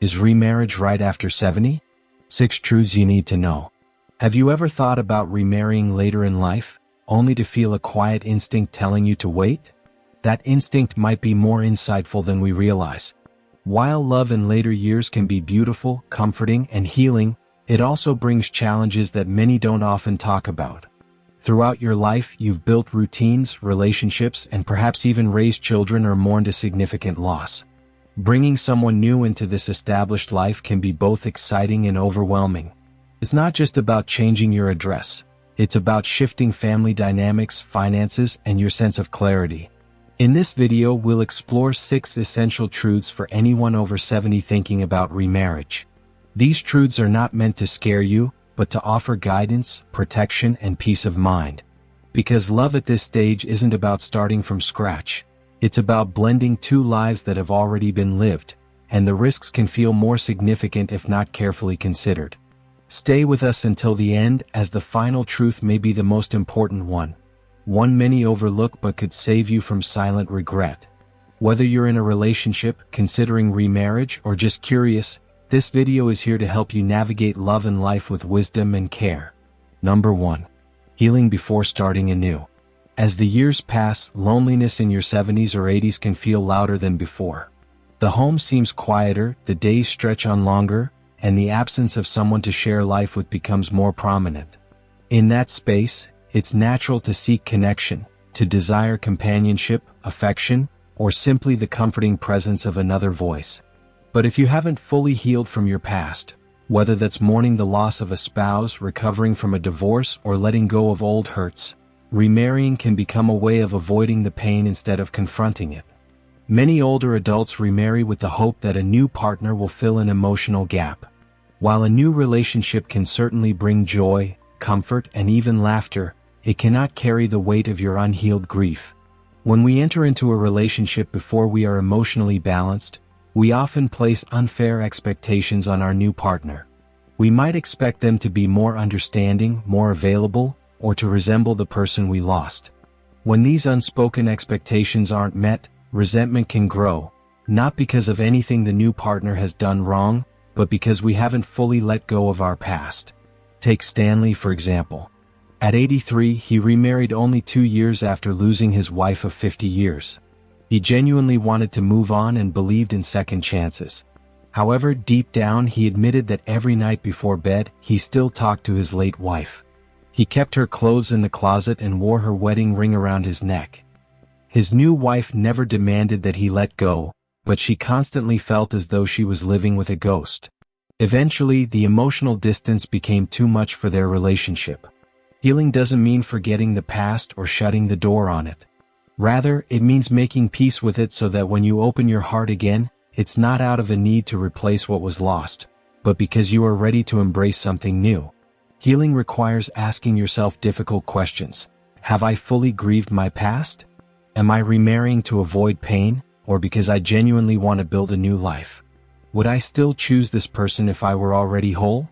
Is remarriage right after 70? 6 truths you need to know. Have you ever thought about remarrying later in life, only to feel a quiet instinct telling you to wait? That instinct might be more insightful than we realize. While love in later years can be beautiful, comforting, and healing, it also brings challenges that many don't often talk about. Throughout your life, you've built routines, relationships, and perhaps even raised children or mourned a significant loss. Bringing someone new into this established life can be both exciting and overwhelming. It's not just about changing your address. It's about shifting family dynamics, finances, and your sense of clarity. In this video, we'll explore 6 essential truths for anyone over 70 thinking about remarriage. These truths are not meant to scare you, but to offer guidance, protection, and peace of mind. Because love at this stage isn't about starting from scratch. It's about blending 2 lives that have already been lived, and the risks can feel more significant if not carefully considered. Stay with us until the end, as the final truth may be the most important one many overlook but could save you from silent regret. Whether you're in a relationship, considering remarriage, or just curious, this video is here to help you navigate love and life with wisdom and care. Number 1. Healing before starting anew. As the years pass, loneliness in your 70s or 80s can feel louder than before. The home seems quieter, the days stretch on longer, and the absence of someone to share life with becomes more prominent. In that space, it's natural to seek connection, to desire companionship, affection, or simply the comforting presence of another voice. But if you haven't fully healed from your past, whether that's mourning the loss of a spouse, recovering from a divorce, or letting go of old hurts, remarrying can become a way of avoiding the pain instead of confronting it. Many older adults remarry with the hope that a new partner will fill an emotional gap. While a new relationship can certainly bring joy, comfort, and even laughter, it cannot carry the weight of your unhealed grief. When we enter into a relationship before we are emotionally balanced, we often place unfair expectations on our new partner. We might expect them to be more understanding, more available, or to resemble the person we lost. When these unspoken expectations aren't met, resentment can grow, not because of anything the new partner has done wrong, but because we haven't fully let go of our past. Take Stanley, for example. At 83, he remarried only 2 years after losing his wife of 50 years. He genuinely wanted to move on and believed in second chances. However, deep down he admitted that every night before bed, he still talked to his late wife. He kept her clothes in the closet and wore her wedding ring around his neck. His new wife never demanded that he let go, but she constantly felt as though she was living with a ghost. Eventually, the emotional distance became too much for their relationship. Healing doesn't mean forgetting the past or shutting the door on it. Rather, it means making peace with it so that when you open your heart again, it's not out of a need to replace what was lost, but because you are ready to embrace something new. Healing requires asking yourself difficult questions. Have I fully grieved my past? Am I remarrying to avoid pain, or because I genuinely want to build a new life? Would I still choose this person if I were already whole?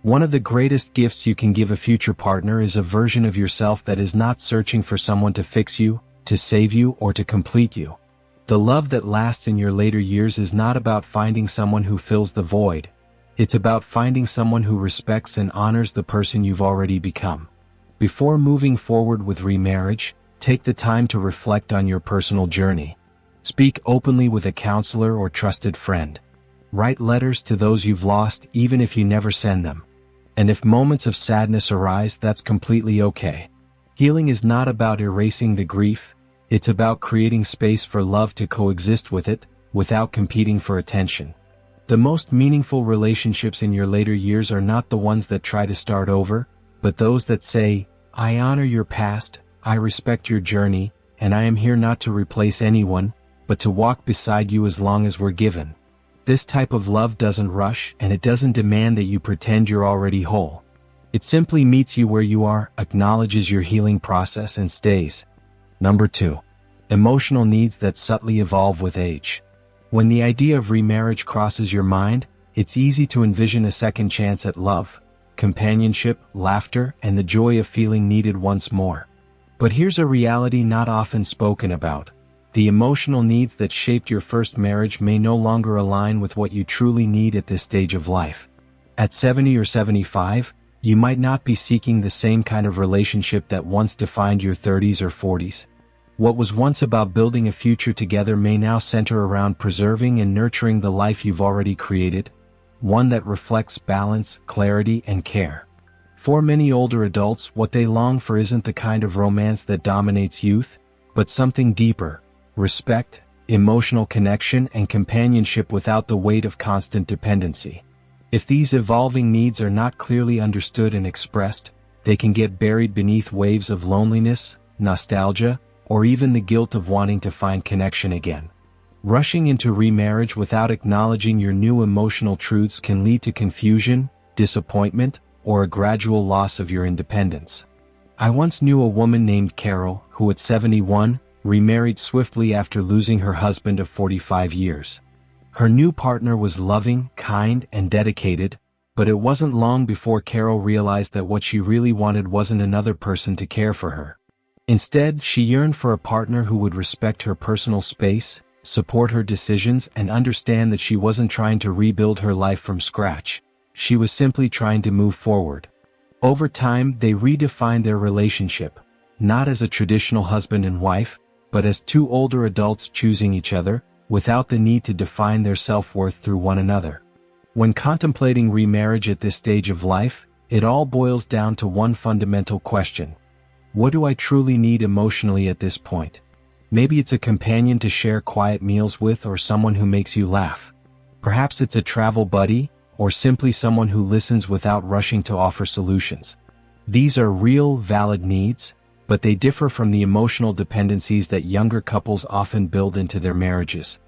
One of the greatest gifts you can give a future partner is a version of yourself that is not searching for someone to fix you, to save you, or to complete you. The love that lasts in your later years is not about finding someone who fills the void. It's about finding someone who respects and honors the person you've already become. Before moving forward with remarriage, take the time to reflect on your personal journey. Speak openly with a counselor or trusted friend. Write letters to those you've lost even if you never send them. And if moments of sadness arise, that's completely okay. Healing is not about erasing the grief, it's about creating space for love to coexist with it, without competing for attention. The most meaningful relationships in your later years are not the ones that try to start over, but those that say, I honor your past, I respect your journey, and I am here not to replace anyone, but to walk beside you as long as we're given. This type of love doesn't rush, and it doesn't demand that you pretend you're already whole. It simply meets you where you are, acknowledges your healing process, and stays. Number 2. Emotional needs that subtly evolve with age. When the idea of remarriage crosses your mind, it's easy to envision a second chance at love, companionship, laughter, and the joy of feeling needed once more. But here's a reality not often spoken about. The emotional needs that shaped your first marriage may no longer align with what you truly need at this stage of life. At 70 or 75, you might not be seeking the same kind of relationship that once defined your 30s or 40s. What was once about building a future together may now center around preserving and nurturing the life you've already created, one that reflects balance, clarity, and care. For many older adults, what they long for isn't the kind of romance that dominates youth, but something deeper: respect, emotional connection, and companionship without the weight of constant dependency. If these evolving needs are not clearly understood and expressed, they can get buried beneath waves of loneliness, nostalgia, or even the guilt of wanting to find connection again. Rushing into remarriage without acknowledging your new emotional truths can lead to confusion, disappointment, or a gradual loss of your independence. I once knew a woman named Carol who at 71, remarried swiftly after losing her husband of 45 years. Her new partner was loving, kind, and dedicated, but it wasn't long before Carol realized that what she really wanted wasn't another person to care for her. Instead, she yearned for a partner who would respect her personal space, support her decisions, and understand that she wasn't trying to rebuild her life from scratch. She was simply trying to move forward. Over time, they redefined their relationship, not as a traditional husband and wife, but as two older adults choosing each other, without the need to define their self-worth through one another. When contemplating remarriage at this stage of life, it all boils down to one fundamental question: what do I truly need emotionally at this point? Maybe it's a companion to share quiet meals with, or someone who makes you laugh. Perhaps it's a travel buddy, or simply someone who listens without rushing to offer solutions. These are real, valid needs, but they differ from the emotional dependencies that younger couples often build into their marriages.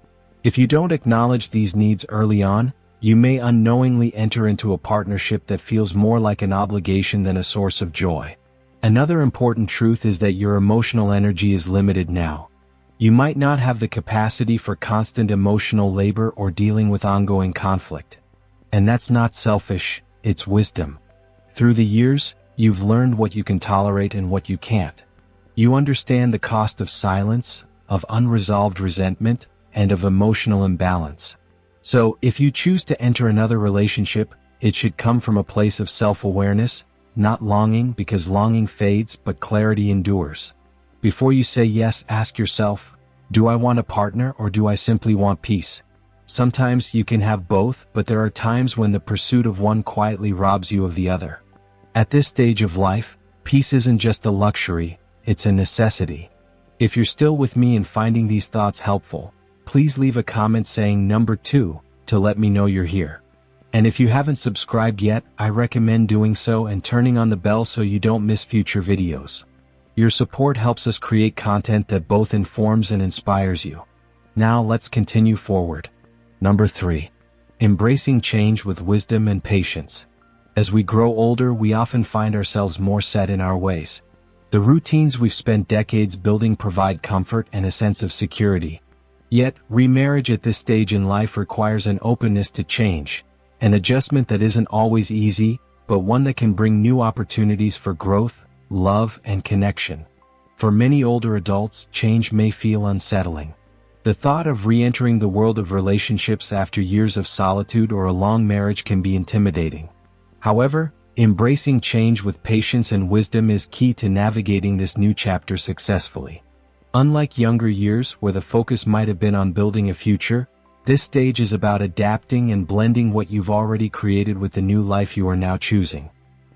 If you don't acknowledge these needs early on, you may unknowingly enter into a partnership that feels more like an obligation than a source of joy. Another important truth is that your emotional energy is limited now. You might not have the capacity for constant emotional labor or dealing with ongoing conflict. And that's not selfish, it's wisdom. Through the years, you've learned what you can tolerate and what you can't. You understand the cost of silence, of unresolved resentment, and of emotional imbalance. So, if you choose to enter another relationship, it should come from a place of self-awareness, not longing, because longing fades but clarity endures. Before you say yes, ask yourself, do I want a partner or do I simply want peace? Sometimes you can have both, but there are times when the pursuit of one quietly robs you of the other. At this stage of life, peace isn't just a luxury, it's a necessity. If you're still with me and finding these thoughts helpful, please leave a comment saying number 2 to let me know you're here. And if you haven't subscribed yet, I recommend doing so and turning on the bell so you don't miss future videos. Your support helps us create content that both informs and inspires you. Now let's continue forward. Number 3. Embracing change with wisdom and patience. As we grow older, we often find ourselves more set in our ways. The routines we've spent decades building provide comfort and a sense of security. Yet, remarriage at this stage in life requires an openness to change, an adjustment that isn't always easy, but one that can bring new opportunities for growth, love, and connection. For many older adults, change may feel unsettling. The thought of re-entering the world of relationships after years of solitude or a long marriage can be intimidating. However, embracing change with patience and wisdom is key to navigating this new chapter successfully. Unlike younger years where the focus might have been on building a future, this stage is about adapting and blending what you've already created with the new life you are now choosing.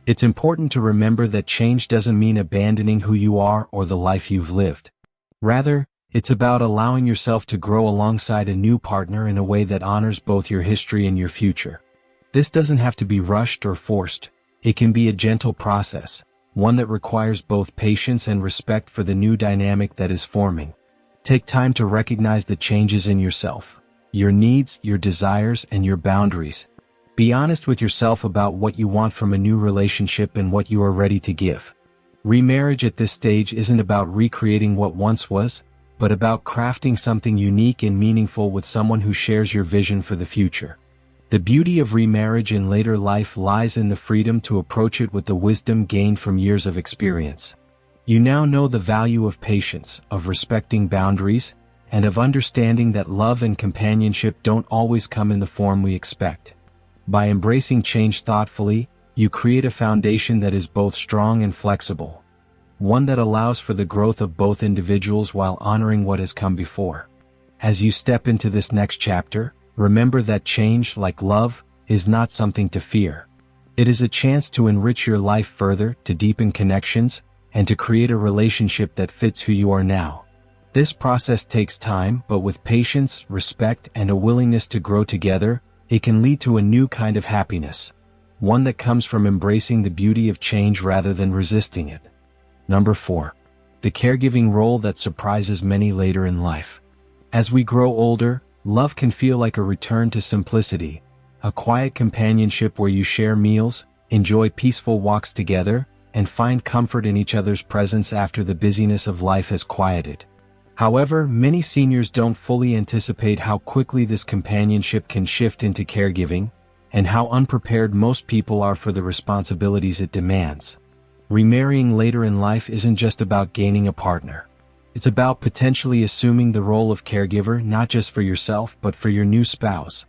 It's important to remember that change doesn't mean abandoning who you are or the life you've lived. Rather, it's about allowing yourself to grow alongside a new partner in a way that honors both your history and your future. This doesn't have to be rushed or forced. It can be a gentle process, one that requires both patience and respect for the new dynamic that is forming. Take time to recognize the changes in yourself, your needs, your desires, and your boundaries. Be honest with yourself about what you want from a new relationship and what you are ready to give. Remarriage at this stage isn't about recreating what once was, but about crafting something unique and meaningful with someone who shares your vision for the future. The beauty of remarriage in later life lies in the freedom to approach it with the wisdom gained from years of experience. You now know the value of patience, of respecting boundaries, and of understanding that love and companionship don't always come in the form we expect. By embracing change thoughtfully, you create a foundation that is both strong and flexible, one that allows for the growth of both individuals while honoring what has come before. As you step into this next chapter, remember that change, like love, is not something to fear. It is a chance to enrich your life further, to deepen connections, and to create a relationship that fits who you are now. This process takes time, but with patience, respect, and a willingness to grow together, it can lead to a new kind of happiness, one that comes from embracing the beauty of change rather than resisting it. Number 4. The caregiving role that surprises many later in life. As we grow older, love can feel like a return to simplicity, a quiet companionship where you share meals, enjoy peaceful walks together, and find comfort in each other's presence after the busyness of life has quieted. However, many seniors don't fully anticipate how quickly this companionship can shift into caregiving, and how unprepared most people are for the responsibilities it demands. Remarrying later in life isn't just about gaining a partner. It's about potentially assuming the role of caregiver not just for yourself but for your new spouse.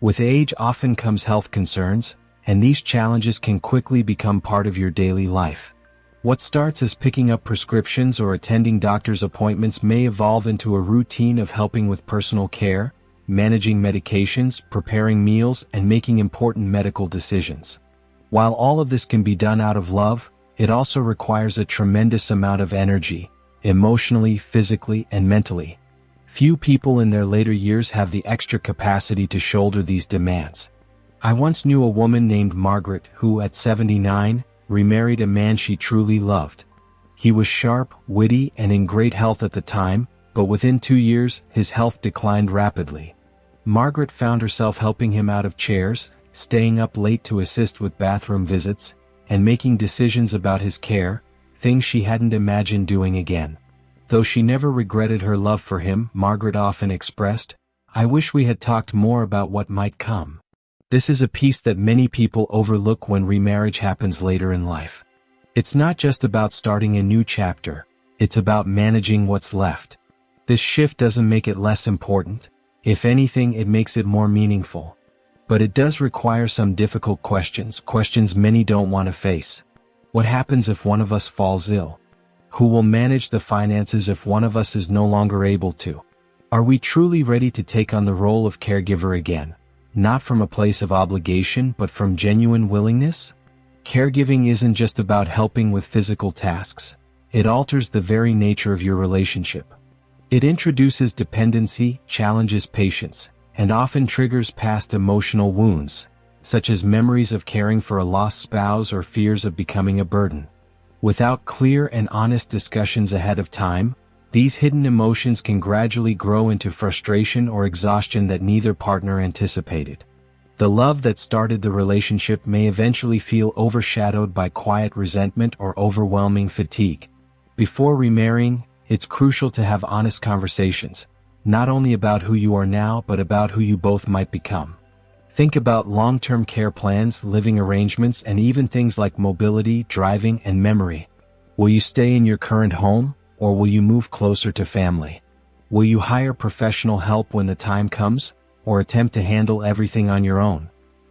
With age often comes health concerns, and these challenges can quickly become part of your daily life. What starts as picking up prescriptions or attending doctor's appointments may evolve into a routine of helping with personal care, managing medications, preparing meals, and making important medical decisions. While all of this can be done out of love, it also requires a tremendous amount of energy, emotionally, physically, and mentally. Few people in their later years have the extra capacity to shoulder these demands. I once knew a woman named Margaret who, at 79, remarried a man she truly loved. He was sharp, witty, and in great health at the time, but within 2 years, his health declined rapidly. Margaret found herself helping him out of chairs, staying up late to assist with bathroom visits, and making decisions about his care, things she hadn't imagined doing again. Though she never regretted her love for him, Margaret often expressed, "I wish we had talked more about what might come." This is a piece that many people overlook when remarriage happens later in life. It's not just about starting a new chapter, it's about managing what's left. This shift doesn't make it less important. If anything, it makes it more meaningful. But it does require some difficult questions many don't want to face. What happens if one of us falls ill? Who will manage the finances if one of us is no longer able to? Are we truly ready to take on the role of caregiver again? Not from a place of obligation, but from genuine willingness? Caregiving isn't just about helping with physical tasks. It alters the very nature of your relationship. It introduces dependency, challenges patience, and often triggers past emotional wounds, such as memories of caring for a lost spouse or fears of becoming a burden. Without clear and honest discussions ahead of time, these hidden emotions can gradually grow into frustration or exhaustion that neither partner anticipated. The love that started the relationship may eventually feel overshadowed by quiet resentment or overwhelming fatigue. Before remarrying, it's crucial to have honest conversations, not only about who you are now but about who you both might become. Think about long-term care plans, living arrangements, and even things like mobility, driving, and memory. Will you stay in your current home, or will you move closer to family? Will you hire professional help when the time comes, or attempt to handle everything on your own?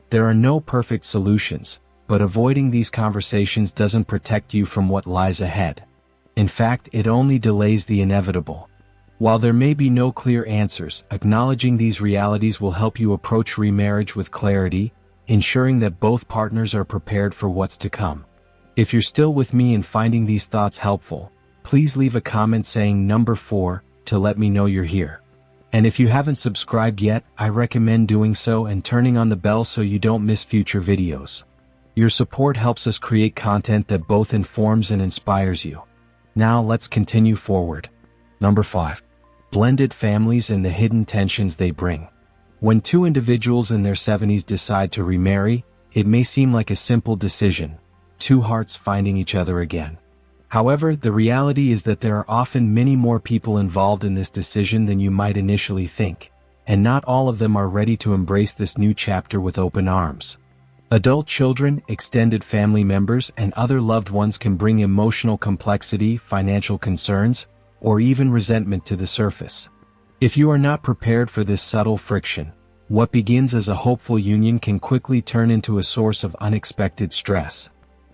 There are no perfect solutions, but avoiding these conversations doesn't protect you from what lies ahead. In fact, it only delays the inevitable. While there may be no clear answers, acknowledging these realities will help you approach remarriage with clarity, ensuring that both partners are prepared for what's to come. If you're still with me and finding these thoughts helpful, please leave a comment saying number 4 to let me know you're here. And if you haven't subscribed yet, I recommend doing so and turning on the bell so you don't miss future videos. Your support helps us create content that both informs and inspires you. Now let's continue forward. Number 5. Blended families and the hidden tensions they bring. When two individuals in their 70s decide to remarry, it may seem like a simple decision, two hearts finding each other again. However, the reality is that there are often many more people involved in this decision than you might initially think, and not all of them are ready to embrace this new chapter with open arms. Adult children, extended family members, and other loved ones can bring emotional complexity, financial concerns, or even resentment to the surface. If you are not prepared for this subtle friction, what begins as a hopeful union can quickly turn into a source of unexpected stress.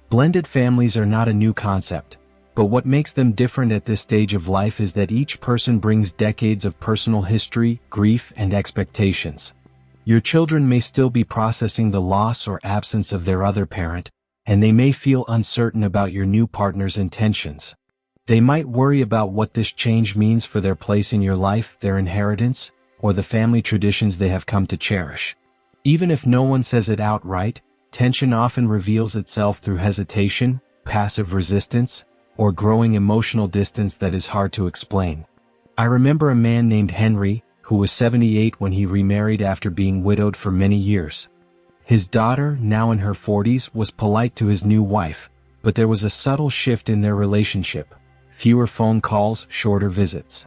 Blended families are not a new concept, but what makes them different at this stage of life is that each person brings decades of personal history, grief, and expectations. Your children may still be processing the loss or absence of their other parent, and they may feel uncertain about your new partner's intentions. They might worry about what this change means for their place in your life, their inheritance, or the family traditions they have come to cherish. Even if no one says it outright, tension often reveals itself through hesitation, passive resistance, or growing emotional distance that is hard to explain. I remember a man named Henry, who was 78 when he remarried after being widowed for many years. His daughter, now in her 40s, was polite to his new wife, but there was a subtle shift in their relationship. Fewer phone calls, shorter visits.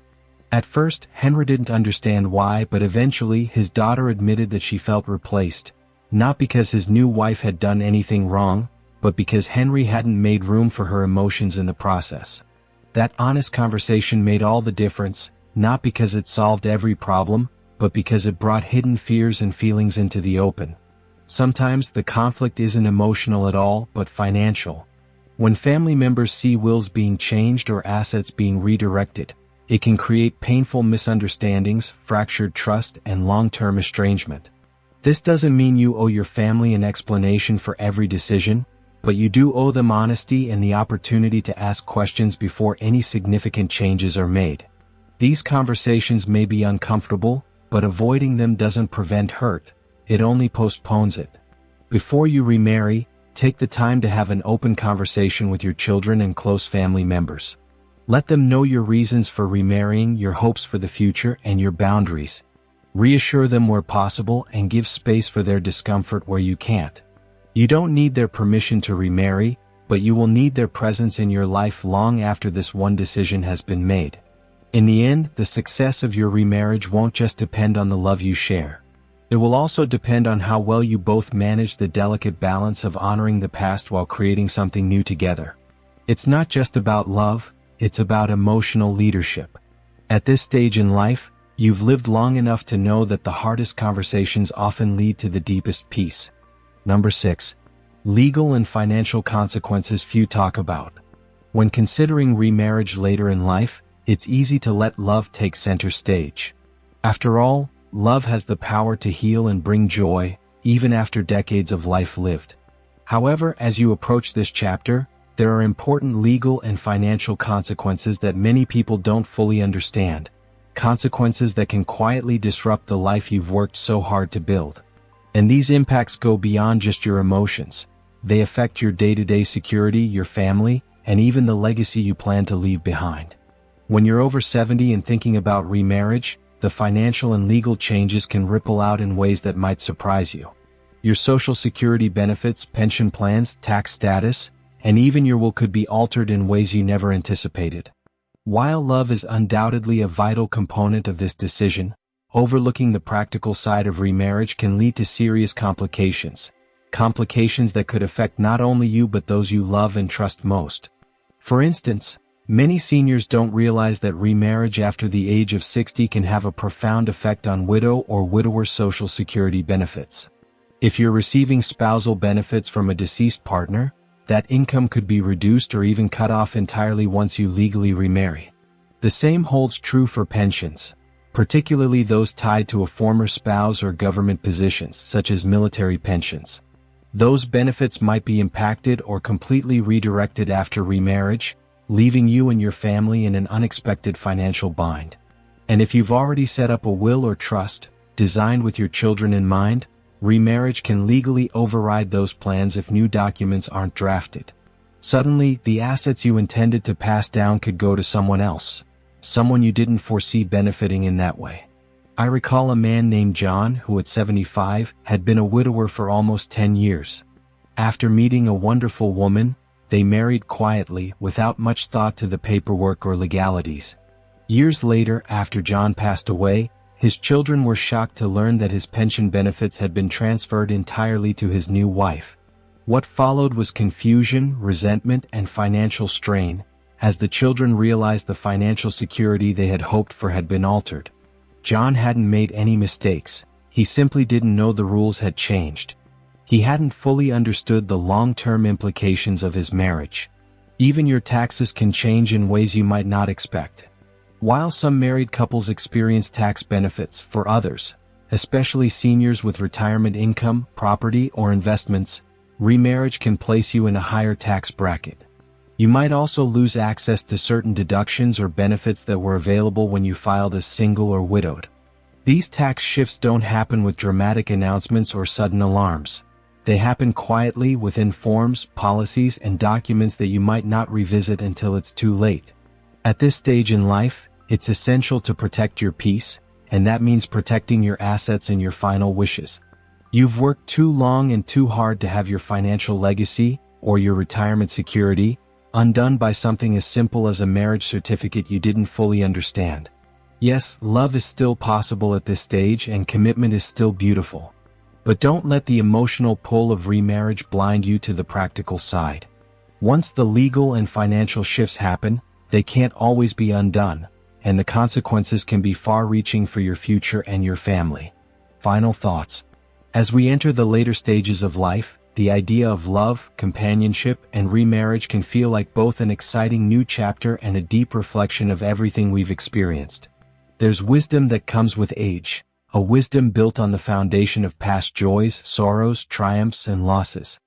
At first, Henry didn't understand why, but eventually his daughter admitted that she felt replaced, not because his new wife had done anything wrong, but because Henry hadn't made room for her emotions in the process. That honest conversation made all the difference, not because it solved every problem, but because it brought hidden fears and feelings into the open. Sometimes the conflict isn't emotional at all, but financial. When family members see wills being changed or assets being redirected, it can create painful misunderstandings, fractured trust, and long-term estrangement. This doesn't mean you owe your family an explanation for every decision, but you do owe them honesty and the opportunity to ask questions before any significant changes are made. These conversations may be uncomfortable, but avoiding them doesn't prevent hurt, it only postpones it. Before you remarry, take the time to have an open conversation with your children and close family members. Let them know your reasons for remarrying, your hopes for the future, and your boundaries. Reassure them where possible and give space for their discomfort where you can't. You don't need their permission to remarry, but you will need their presence in your life long after this one decision has been made. In the end, the success of your remarriage won't just depend on the love you share. It will also depend on how well you both manage the delicate balance of honoring the past while creating something new together. It's not just about love, it's about emotional leadership. At this stage in life, you've lived long enough to know that the hardest conversations often lead to the deepest peace. Number 6. Legal and financial consequences few talk about. When considering remarriage later in life, it's easy to let love take center stage. After all, love has the power to heal and bring joy, even after decades of life lived. However, as you approach this chapter, there are important legal and financial consequences that many people don't fully understand. Consequences that can quietly disrupt the life you've worked so hard to build. And these impacts go beyond just your emotions. They affect your day-to-day security, your family, and even the legacy you plan to leave behind. When you're over 70 and thinking about remarriage, the financial and legal changes can ripple out in ways that might surprise you. Your Social Security benefits, pension plans, tax status, and even your will could be altered in ways you never anticipated. While love is undoubtedly a vital component of this decision, overlooking the practical side of remarriage can lead to serious complications. Complications that could affect not only you but those you love and trust most. For instance, many seniors don't realize that remarriage after the age of 60 can have a profound effect on widow or widower Social Security benefits. If you're receiving spousal benefits from a deceased partner, that income could be reduced or even cut off entirely once you legally remarry. The same holds true for pensions, particularly those tied to a former spouse or government positions, such as military pensions. Those benefits might be impacted or completely redirected after remarriage, leaving you and your family in an unexpected financial bind. And if you've already set up a will or trust, designed with your children in mind, remarriage can legally override those plans if new documents aren't drafted. Suddenly, the assets you intended to pass down could go to someone else, someone you didn't foresee benefiting in that way. I recall a man named John who at 75 had been a widower for almost 10 years. After meeting a wonderful woman, they married quietly without much thought to the paperwork or legalities. Years later, after John passed away, his children were shocked to learn that his pension benefits had been transferred entirely to his new wife. What followed was confusion, resentment, and financial strain, as the children realized the financial security they had hoped for had been altered. John hadn't made any mistakes, he simply didn't know the rules had changed. He hadn't fully understood the long-term implications of his marriage. Even your taxes can change in ways you might not expect. While some married couples experience tax benefits, for others, especially seniors with retirement income, property, or investments, remarriage can place you in a higher tax bracket. You might also lose access to certain deductions or benefits that were available when you filed as single or widowed. These tax shifts don't happen with dramatic announcements or sudden alarms. They happen quietly within forms, policies, and documents that you might not revisit until it's too late. At this stage in life, it's essential to protect your peace, and that means protecting your assets and your final wishes. You've worked too long and too hard to have your financial legacy, or your retirement security, undone by something as simple as a marriage certificate you didn't fully understand. Yes, love is still possible at this stage and commitment is still beautiful. But don't let the emotional pull of remarriage blind you to the practical side. Once the legal and financial shifts happen, they can't always be undone, and the consequences can be far-reaching for your future and your family. Final thoughts. As we enter the later stages of life, the idea of love, companionship, and remarriage can feel like both an exciting new chapter and a deep reflection of everything we've experienced. There's wisdom that comes with age, a wisdom built on the foundation of past joys, sorrows, triumphs, and losses.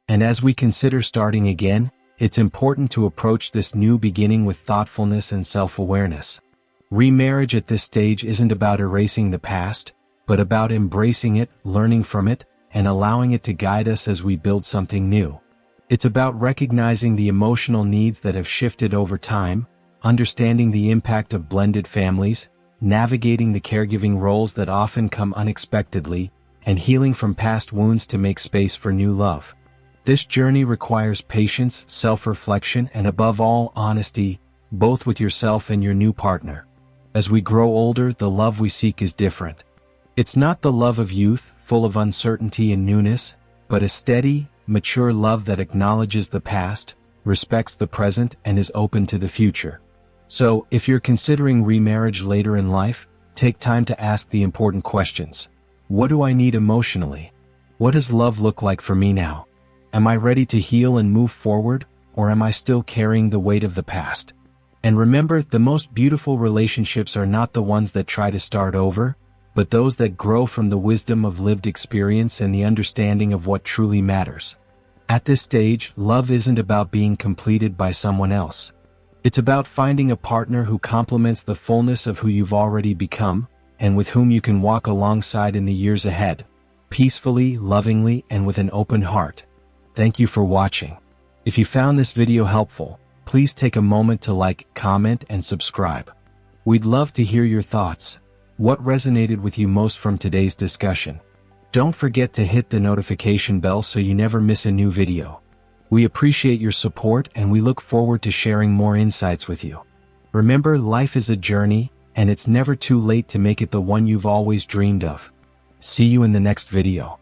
And as we consider starting again, it's important to approach this new beginning with thoughtfulness and self-awareness. Remarriage at this stage isn't about erasing the past, but about embracing it, learning from it, and allowing it to guide us as we build something new. It's about recognizing the emotional needs that have shifted over time, understanding the impact of blended families, navigating the caregiving roles that often come unexpectedly, and healing from past wounds to make space for new love. This journey requires patience, self-reflection, and above all, honesty, both with yourself and your new partner. As we grow older, the love we seek is different. It's not the love of youth, full of uncertainty and newness, but a steady, mature love that acknowledges the past, respects the present, and is open to the future. So, if you're considering remarriage later in life, take time to ask the important questions. What do I need emotionally? What does love look like for me now? Am I ready to heal and move forward, or am I still carrying the weight of the past? And remember, the most beautiful relationships are not the ones that try to start over, but those that grow from the wisdom of lived experience and the understanding of what truly matters. At this stage, love isn't about being completed by someone else. It's about finding a partner who complements the fullness of who you've already become, and with whom you can walk alongside in the years ahead, peacefully, lovingly, and with an open heart. Thank you for watching. If you found this video helpful, please take a moment to like, comment, and subscribe. We'd love to hear your thoughts. What resonated with you most from today's discussion? Don't forget to hit the notification bell so you never miss a new video. We appreciate your support and we look forward to sharing more insights with you. Remember, life is a journey, and it's never too late to make it the one you've always dreamed of. See you in the next video.